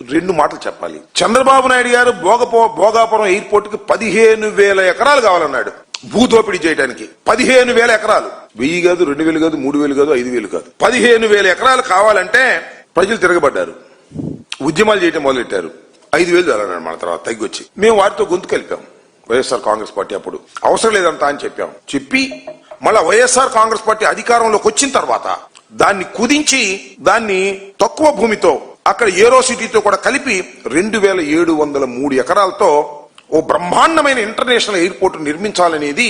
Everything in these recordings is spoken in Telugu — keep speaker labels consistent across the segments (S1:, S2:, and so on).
S1: రెండు మాటలు చెప్పాలి. చంద్రబాబు నాయుడు గారు భోగాపురం ఎయిర్పోర్ట్ కి 15,000 ఎకరాలు కావాలన్నాడు భూదోపిడీ చేయడానికి. 15,000 ఎకరాలు, 1000 కాదు, 2000 కాదు, 3000 కాదు, 5000 కాదు, 15,000 ఎకరాలు కావాలంటే ప్రజలు తిరగబడ్డారు, ఉద్యమాలు చేయడం మొదలెట్టారు. 5,000 చాలన్నాడు. మన తర్వాత తగ్గొచ్చి మేము వారితో గొంతు కలిపాం. వైఎస్ఆర్ కాంగ్రెస్ పార్టీ అప్పుడు అవసరం లేదంతా అని చెప్పి మళ్ళా వైఎస్ఆర్ కాంగ్రెస్ పార్టీ అధికారంలోకి వచ్చిన తర్వాత దాన్ని కుదించి దాన్ని తక్కువ భూమితో అక్కడ ఏరో సిటీతో కూడా కలిపి 2,703 ఎకరాలతో ఓ బ్రహ్మాండమైన ఇంటర్నేషనల్ ఎయిర్పోర్ట్ నిర్మించాలనేది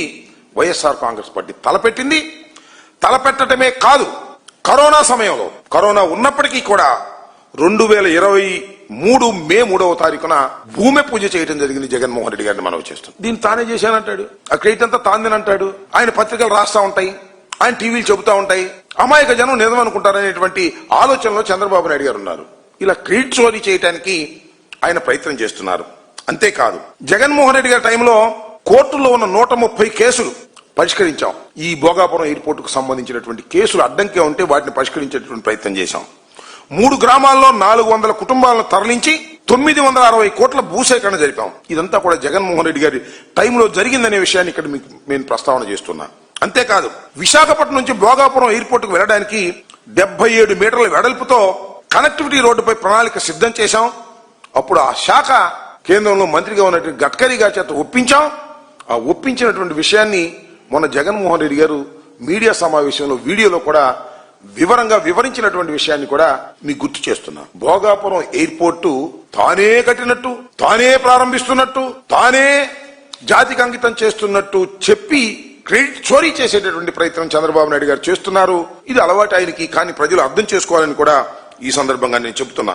S1: వైఎస్ఆర్ కాంగ్రెస్ పార్టీ తలపెట్టింది. తలపెట్టడమే కాదు, కరోనా సమయంలో, కరోనా ఉన్నప్పటికీ కూడా 2023 మే 3వ తారీఖున భూమి పూజ చేయడం జరిగింది. జగన్మోహన్ రెడ్డి గారిని మనవి చేస్తుంది. దీన్ని తానే చేశానంటాడు, ఆ క్రెడిట్ అంతా తాందేనంటాడు. ఆయన పత్రికలు రాస్తా ఉంటాయి, ఆయన టీవీలు చెబుతా ఉంటాయి. అమాయక జనం నిజం అనుకుంటారనేటువంటి ఆలోచనలో చంద్రబాబు నాయుడు గారు ఉన్నారు. ఇలా క్రెడిట్ చోరీ చేయడానికి ఆయన ప్రయత్నం చేస్తున్నారు. అంతేకాదు, జగన్మోహన్ రెడ్డి గారి టైంలో కోర్టులో ఉన్న 130 కేసులు పరిష్కరించాం. ఈ భోగాపురం ఎయిర్పోర్ట్ కు సంబంధించినటువంటి కేసులు అడ్డంకిగా ఉంటే వాటిని పరిష్కరించేటువంటి ప్రయత్నం చేశాం. 3 గ్రామాల్లో 400 కుటుంబాలను తరలించి 960 కోట్ల భూసేకరణ జరిపాం. ఇదంతా కూడా జగన్మోహన్ రెడ్డి గారి టైంలో జరిగిందనే విషయాన్ని ఇక్కడ మీకు నేను ప్రస్తావన చేస్తున్నా. అంతేకాదు, విశాఖపట్నం నుంచి భోగాపురం ఎయిర్పోర్ట్ కు వెళ్ళడానికి 77 మీటర్ల వెడల్పుతో కనెక్టివిటీ రోడ్డుపై ప్రణాళిక సిద్ధం చేశాం. అప్పుడు ఆ శాఖ కేంద్రంలో మంత్రిగా ఉన్నటువంటి గడ్కరీ గారి చేత ఒప్పించాం. ఆ ఒప్పించినటువంటి విషయాన్ని మొన్న జగన్మోహన్ రెడ్డి గారు మీడియా సమావేశంలో వీడియోలో కూడా వివరంగా వివరించినటువంటి విషయాన్ని కూడా మీకు గుర్తు చేస్తున్నా. భోగాపురం ఎయిర్పోర్టు తానే కట్టినట్టు, తానే ప్రారంభిస్తున్నట్టు, తానే జాతికి అంకితం చేస్తున్నట్టు చెప్పి క్రెడిట్ చోరీ చేసేటటువంటి ప్రయత్నం చంద్రబాబు నాయుడు గారు చేస్తున్నారు. ఇది అలవాటు ఆయనకి, కానీ ప్రజలు అర్థం చేసుకోవాలని కూడా ఈ సందర్భంగా నేను చెబుతున్నా.